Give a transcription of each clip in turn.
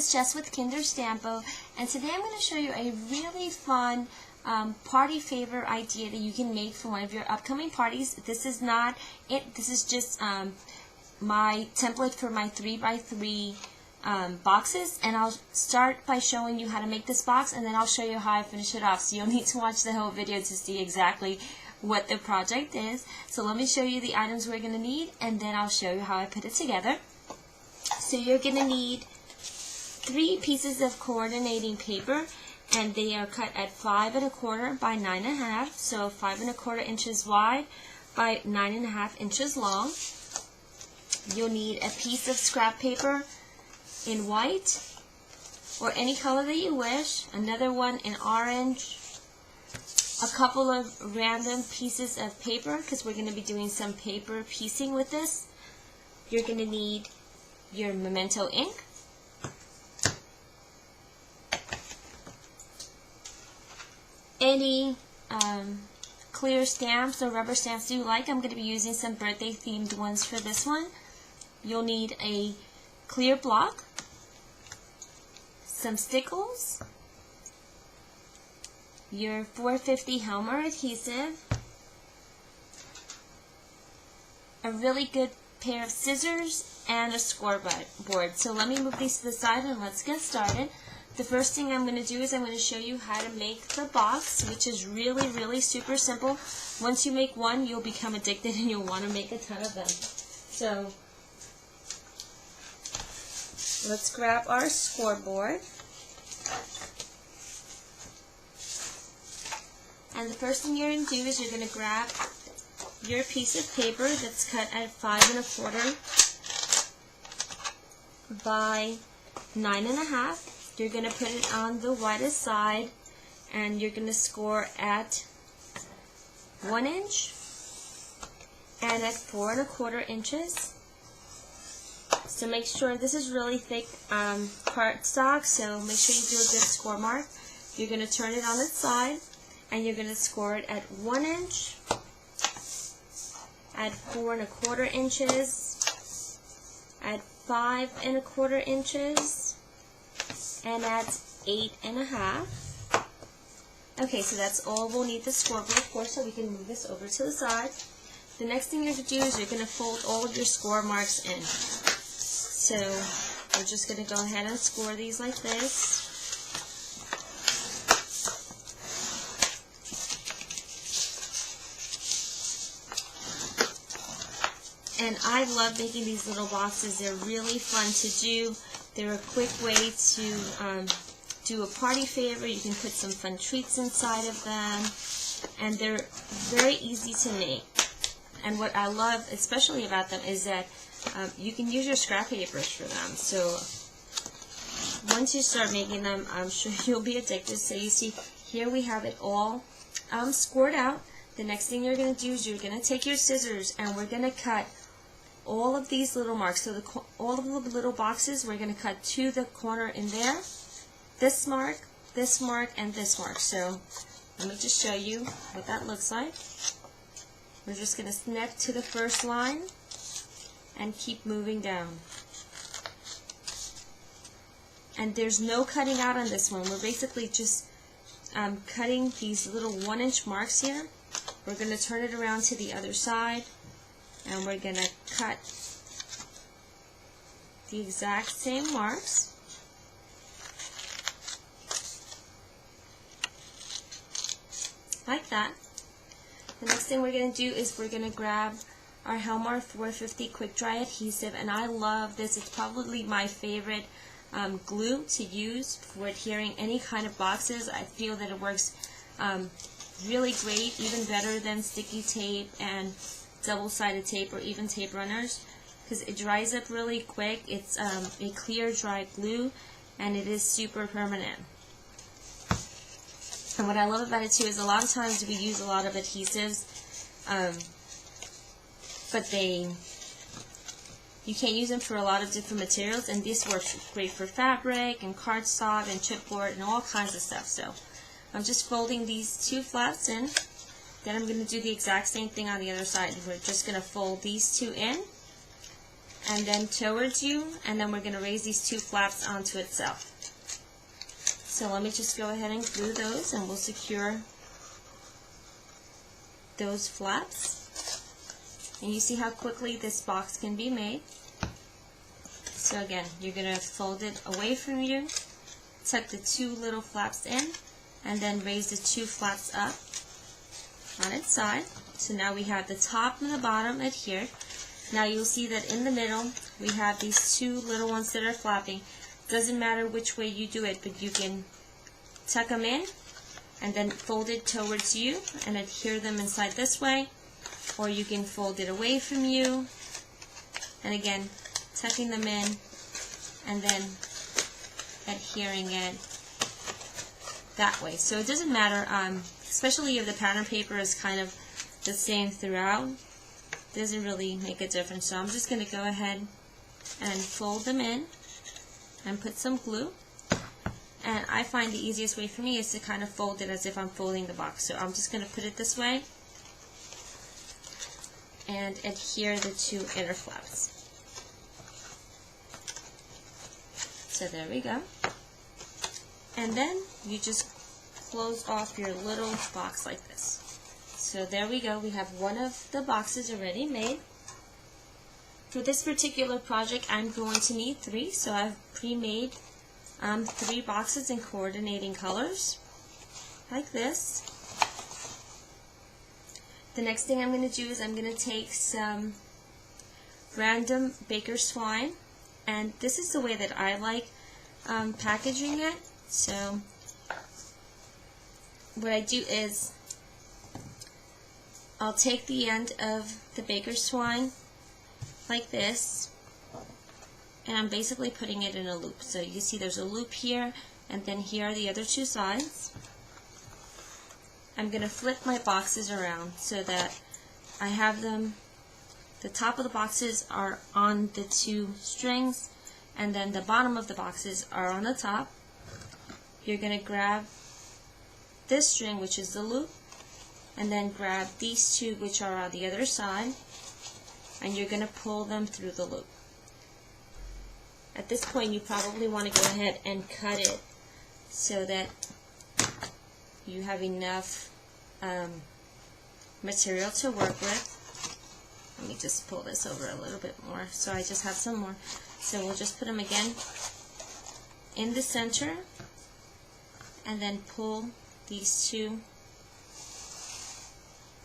is Jess with Kinder Stampo, and today I'm going to show you a really fun party favor idea that you can make for one of your upcoming parties. This is not it. This is just my template for my 3x3 boxes, and I'll start by showing you how to make this box, and then I'll show you how I finish it off. So you'll need to watch the whole video to see exactly what the project is. So let me show you the items we're going to need, and then I'll show you how I put it together. So you're going to need 3 pieces of coordinating paper, and they are cut at 5 1/4 by 9 1/2, so 5 1/4 inches wide by 9 1/2 inches long. You'll need a piece of scrap paper in white or any color that you wish, another one in orange, a couple of random pieces of paper because we're going to be doing some paper piecing with this. You're going to need your Memento ink, any clear stamps or rubber stamps you like. I'm going to be using some birthday themed ones for this one. You'll need a clear block, some stickles, your 450 Helmer adhesive, a really good pair of scissors, and a scoreboard. So let me move these to the side and let's get started. The first thing I'm going to do is I'm going to show you how to make the box, which is really super simple. Once you make one, you'll become addicted and you'll want to make a ton of them. So let's grab our scoreboard. And the first thing you're going to do is you're going to grab your piece of paper that's cut at 5 1/4 by 9 1/2. You're going to put it on the widest side, and you're going to score at 1 inch and at 4 1/4 inches. So make sure, this is really thick cardstock, so make sure you do a good score mark. You're going to turn it on its side, and you're going to score it at 1 inch, at 4 1/4 inches, at 5 1/4 inches, and at 8 1/2. Okay, so that's all we'll need the scoreboard for, so we can move this over to the side. The next thing you're going to do is you're going to fold all of your score marks in. So we're just going to go ahead and score these like this. And I love making these little boxes. They're really fun to do. They're a quick way to do a party favor. You can put some fun treats inside of them, and they're very easy to make. And what I love especially about them is that you can use your scrap papers for them. So once you start making them, I'm sure you'll be addicted. So you see, here we have it all scored out. The next thing you're going to do is you're going to take your scissors, and we're going to cut all of these little marks. So all of the little boxes, we're going to cut to the corner in there. This mark, and this mark. So let me just show you what that looks like. We're just going to snip to the first line and keep moving down. And there's no cutting out on this one. We're basically just cutting these little 1 inch marks here. We're going to turn it around to the other side, and we're going to cut the exact same marks. Like that. The next thing we're going to do is we're going to grab our Helmer 450 quick dry adhesive, and I love this. It's probably my favorite glue to use for adhering any kind of boxes. I feel that it works really great, even better than sticky tape and double-sided tape or even tape runners, because it dries up really quick. It's a clear dry glue, and it is super permanent. And what I love about it too is a lot of times we use a lot of adhesives, but you can't use them for a lot of different materials, and this works great for fabric and cardstock and chipboard and all kinds of stuff. So I'm just folding these 2 flaps in. Then I'm going to do the exact same thing on the other side. We're just going to fold these 2 in, and then towards you, and then we're going to raise these two flaps onto itself. So let me just go ahead and glue those, and we'll secure those flaps. And you see how quickly this box can be made. So again, you're going to fold it away from you, tuck the two little flaps in, and then raise the two flaps up on its side. So now we have the top and the bottom adhered. Now you'll see that in the middle we have these two little ones that are flapping. Doesn't matter which way you do it, but you can tuck them in and then fold it towards you and adhere them inside this way, or you can fold it away from you and again tucking them in and then adhering it that way. So it doesn't matter, especially if the pattern paper is kind of the same throughout, doesn't really make a difference. So I'm just going to go ahead and fold them in and put some glue. And I find the easiest way for me is to kind of fold it as if I'm folding the box. So I'm just going to put it this way and adhere the two inner flaps. So there we go. And then you just close off your little box like this. So there we go, we have one of the boxes already made. For this particular project I'm going to need 3, so I've pre-made 3 boxes in coordinating colors, like this. The next thing I'm going to do is I'm going to take some random baker's twine, and this is the way that I like packaging it. So what I do is I'll take the end of the baker's twine like this, and I'm basically putting it in a loop. So you see there's a loop here, and then here are the other two sides. I'm going to flip my boxes around so that I have them, the top of the boxes are on the 2 strings, and then the bottom of the boxes are on the top. You're going to grab this string, which is the loop, and then grab these 2 which are on the other side, and you're going to pull them through the loop. At this point you probably want to go ahead and cut it so that you have enough material to work with. Let me just pull this over a little bit more so I just have some more. So we'll just put them again in the center and then pull these 2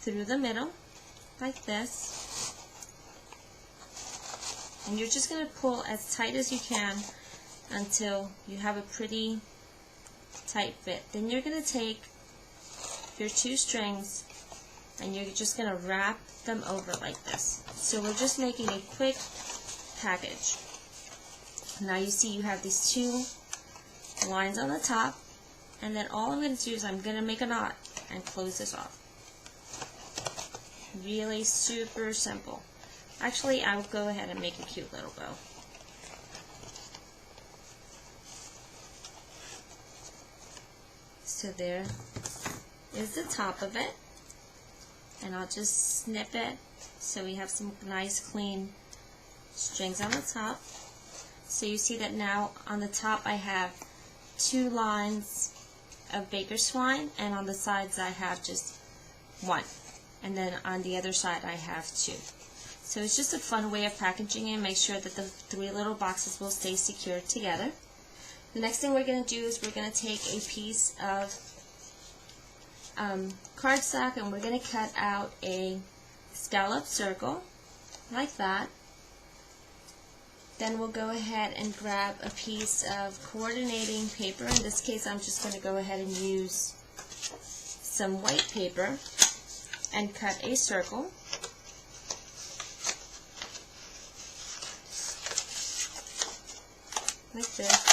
through the middle like this, and you're just going to pull as tight as you can until you have a pretty tight fit. Then you're going to take your 2 strings and you're just going to wrap them over like this. So we're just making a quick package. Now you see you have these 2 lines on the top, and then all I'm going to do is I'm going to make a knot and close this off. Really super simple. Actually, I will go ahead and make a cute little bow. So there is the top of it, and I'll just snip it so we have some nice clean strings on the top. So you see that now on the top I have 2 lines of baker's twine, and on the sides I have just 1. And then on the other side I have 2. So it's just a fun way of packaging it. Make sure that the 3 little boxes will stay secured together. The next thing we're going to do is we're going to take a piece of cardstock, and we're going to cut out a scallop circle like that. Then we'll go ahead and grab a piece of coordinating paper. In this case I'm just going to go ahead and use some white paper and cut a circle. Like this.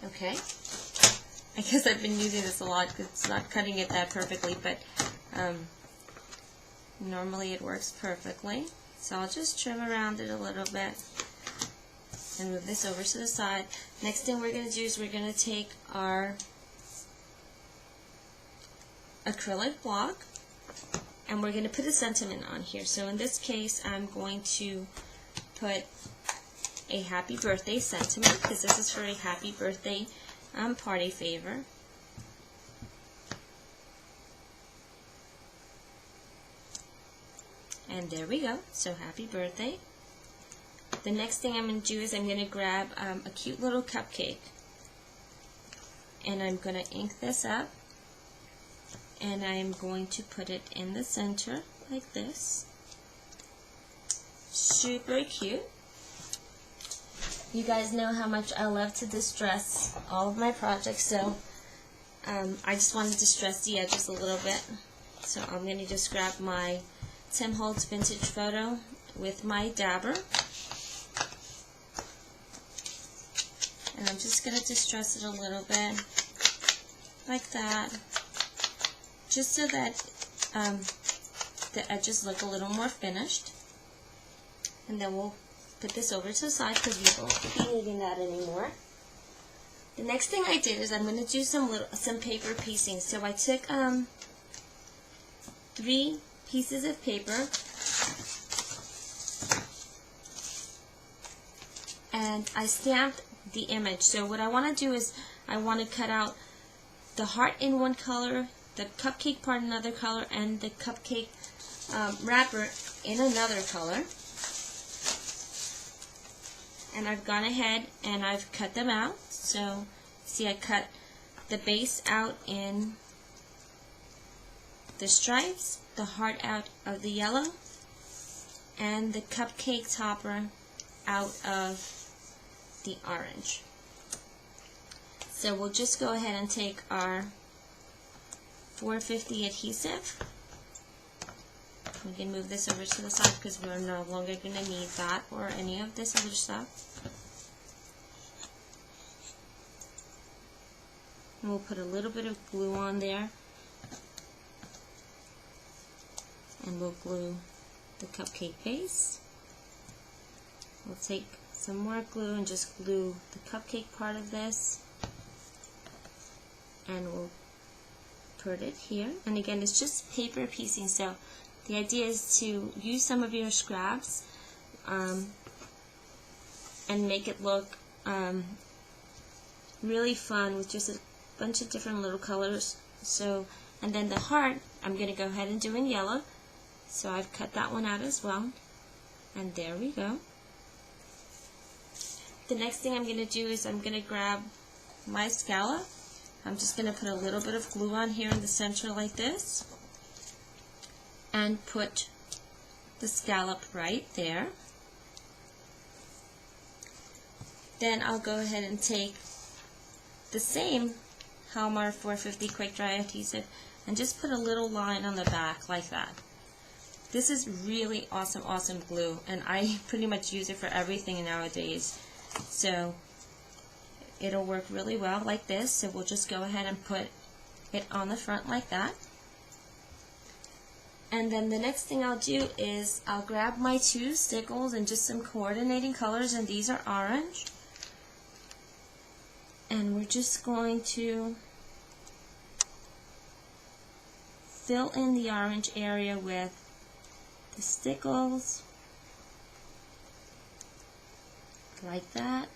Okay. I guess I've been using this a lot because it's not cutting it that perfectly, but normally it works perfectly. So I'll just trim around it a little bit. and move this over to the side. Next thing we're going to do is we're going to take our acrylic block and we're going to put a sentiment on here. So in this case, I'm going to put a happy birthday sentiment, because this is for a happy birthday party favor. And there we go. So happy birthday. The next thing I'm going to do is I'm going to grab a cute little cupcake. And I'm going to ink this up. And I'm going to put it in the center like this. Super cute. You guys know how much I love to distress all of my projects, so I just wanted to distress the edges a little bit. So I'm going to just grab my Tim Holtz Vintage Photo with my dabber. And I'm just going to distress it a little bit, like that, just so that the edges look a little more finished. And then we'll put this over to the side because we won't be needing that anymore. The next thing I did is I'm going to do some paper piecing. So I took 3 pieces of paper and I stamped the image. So what I want to do is I want to cut out the heart in one color, the cupcake part in another color, and the cupcake wrapper in another color. And I've gone ahead and I've cut them out. So see, I cut the base out in the stripes, the heart out of the yellow, and the cupcake topper out of the orange. So we'll just go ahead and take our 450 adhesive. We can move this over to the side because we're no longer going to need that or any of this other stuff. And we'll put a little bit of glue on there. And we'll glue the cupcake base. We'll take some more glue and just glue the cupcake part of this. And we'll put it here. And again, it's just paper piecing, so the idea is to use some of your scraps and make it look really fun with just a bunch of different little colors. So, and then the heart, I'm going to go ahead and do in yellow. So I've cut that one out as well. And there we go. The next thing I'm going to do is I'm going to grab my scallop. I'm just going to put a little bit of glue on here in the center like this. And put the scallop right there. Then I'll go ahead and take the same Halmar 450 Quick Dry adhesive and just put a little line on the back like that. This is really awesome glue, and I pretty much use it for everything nowadays. So it'll work really well like this. So we'll just go ahead and put it on the front like that. And then the next thing I'll do is I'll grab my 2 stickles and just some coordinating colors, and these are orange. And we're just going to fill in the orange area with the stickles, like that.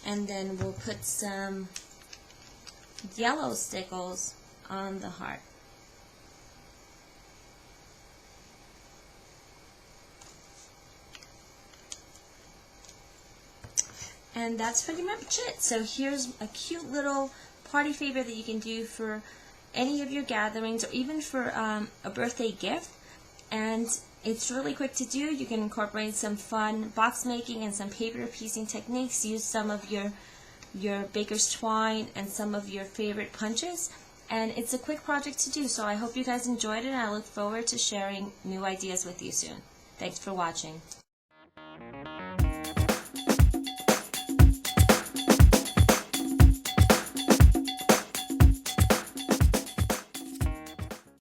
And then we'll put some yellow stickles on the heart. And that's pretty much it. So here's a cute little party favor that you can do for any of your gatherings, or even for a birthday gift. And it's really quick to do. You can incorporate some fun box making and some paper piecing techniques. Use some of your baker's twine and some of your favorite punches, and it's a quick project to do. So I hope you guys enjoyed it, and I look forward to sharing new ideas with you soon. Thanks for watching.